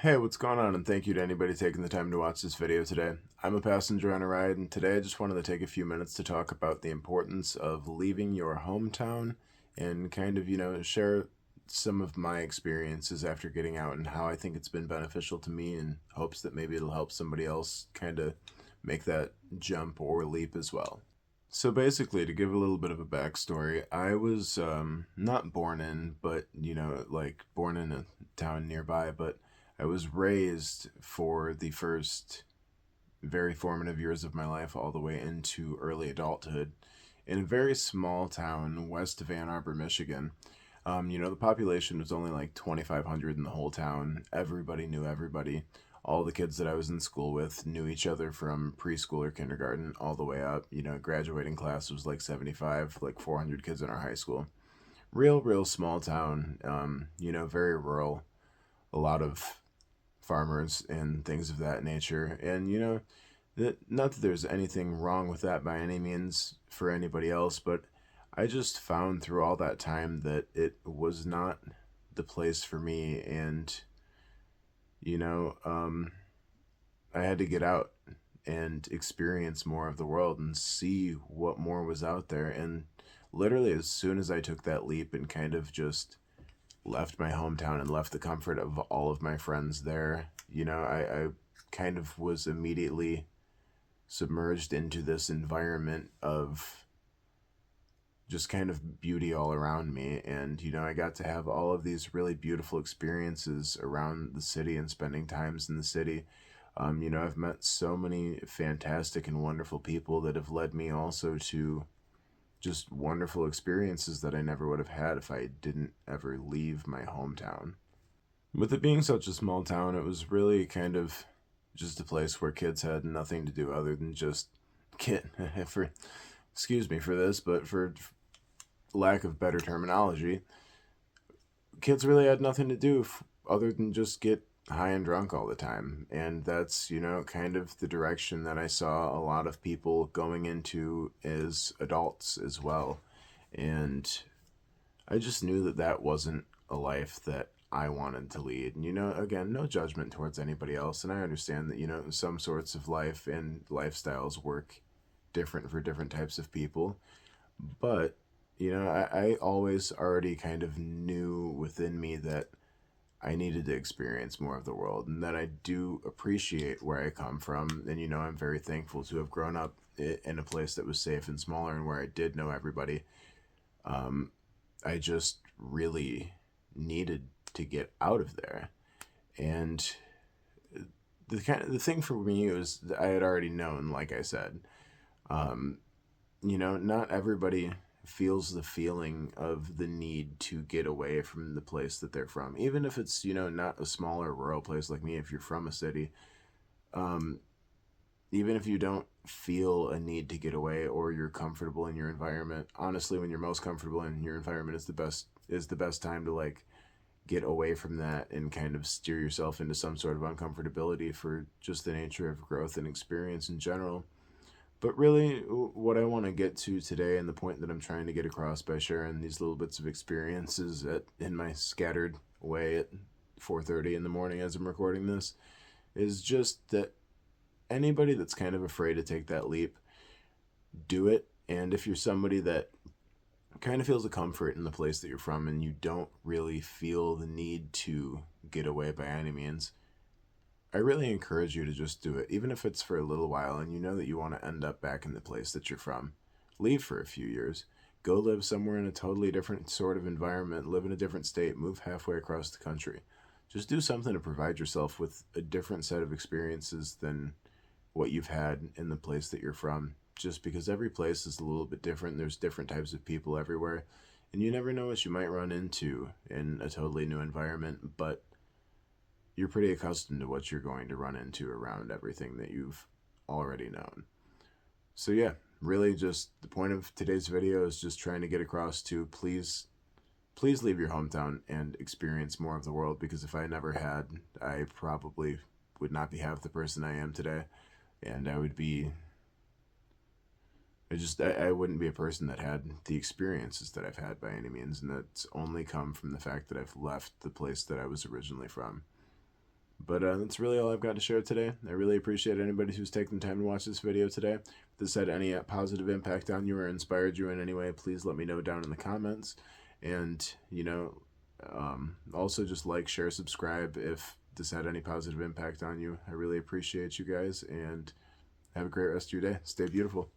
Hey, what's going on? And thank you to anybody taking the time to watch this video today. I'm a passenger on a ride, and today I just wanted to take a few minutes to talk about the importance of leaving your hometown and kind of, share some of my experiences after getting out and how I think it's been beneficial to me in hopes that maybe it'll help somebody else kind of make that jump or leap as well. So basically, to give a little bit of a backstory, I was not born in, but like born in a town nearby, but I was raised for the first very formative years of my life, all the way into early adulthood, in a very small town west of Ann Arbor, Michigan. The population was only like 2,500 in the whole town. Everybody knew everybody. All the kids that I was in school with knew each other from preschool or kindergarten all the way up. Graduating class was like 75, like 400 kids in our high school. Real small town, very rural. A lot of farmers and things of that nature. And, not that there's anything wrong with that by any means for anybody else, but I just found through all that time that it was not the place for me. And, you know, um, I had to get out and experience more of the world and see what more was out there. And literally, as soon as I took that leap and kind of just left my hometown and left the comfort of all of my friends there, I kind of was immediately submerged into this environment of just kind of beauty all around me. And, I got to have all of these really beautiful experiences around the city and spending times in the city. I've met so many fantastic and wonderful people that have led me also to just wonderful experiences that I never would have had if I didn't ever leave my hometown. With it being such a small town, it was really kind of just a place where kids had nothing to do other than just get for excuse me for this, but for lack of better terminology, kids really had nothing to do other than just get high and drunk all the time. And that's, kind of the direction that I saw a lot of people going into as adults as well. And I just knew that that wasn't a life that I wanted to lead. And, again, no judgment towards anybody else. And I understand that, some sorts of life and lifestyles work different for different types of people. But, I always already kind of knew within me that I needed to experience more of the world and that I do appreciate where I come from. And, I'm very thankful to have grown up in a place that was safe and smaller and where I did know everybody. Um, I just really needed to get out of there. And the thing for me was that I had already known, like I said, um, not everybody feels the feeling of the need to get away from the place that they're from, even if it's not a smaller rural place like me. If you're from a city, um, even if you don't feel a need to get away or you're comfortable in your environment, honestly, when you're most comfortable in your environment is the best time to like get away from that and kind of steer yourself into some sort of uncomfortability for just the nature of growth and experience in general. But really, what I want to get to today, and the point that I'm trying to get across by sharing these little bits of experiences in my scattered way at 4:30 in the morning as I'm recording this, is just that anybody that's kind of afraid to take that leap, do it. And if you're somebody that kind of feels a comfort in the place that you're from and you don't really feel the need to get away by any means, I really encourage you to just do it, even if it's for a little while and you know that you want to end up back in the place that you're from. Leave for a few years. Go live somewhere in a totally different sort of environment, live in a different state, move halfway across the country. Just do something to provide yourself with a different set of experiences than what you've had in the place that you're from. Just because every place is a little bit different, there's different types of people everywhere, and you never know what you might run into in a totally new environment, but you're pretty accustomed to what you're going to run into around everything that you've already known. So yeah, really just the point of today's video is just trying to get across to please leave your hometown and experience more of the world, because if I never had, I probably would not be half the person I am today, and I wouldn't be a person that had the experiences that I've had by any means, and that's only come from the fact that I've left the place that I was originally from. But that's really all I've got to share today. I really appreciate anybody who's taken the time to watch this video today. If this had any positive impact on you or inspired you in any way, please let me know down in the comments. And, also just like, share, subscribe if this had any positive impact on you. I really appreciate you guys, and have a great rest of your day. Stay beautiful.